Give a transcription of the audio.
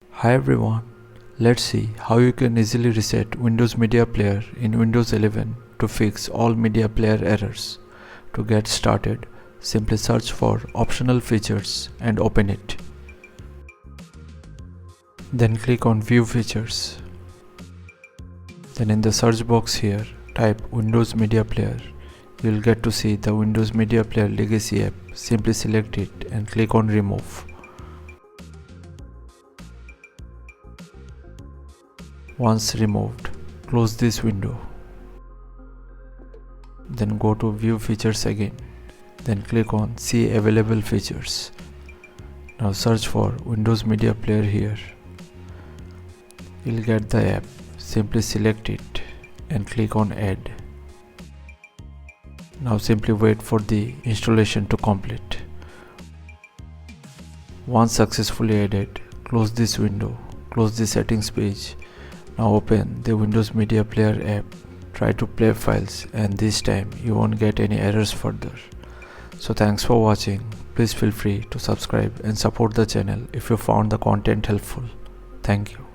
Hi everyone, let's see how you can easily reset Windows Media Player in Windows 11 to fix all media player errors. To get started, simply search for optional features and open it. Then click on View Features. Then in the search box here, type Windows Media Player. You'll get to see the Windows Media Player Legacy app. Simply select it and click on Remove. Once removed, close this window. Then go to View Features again. Then click on See Available Features. Now search for Windows Media Player here. You'll get the app. Simply select it and click on Add. Now simply wait for the installation to complete. Once successfully added, close this window. Close the settings page. Now open the Windows Media Player app. Try to play files, and this time you won't get any errors further. So thanks for watching. Please feel free to subscribe and support the channel if you found the content helpful. Thank you.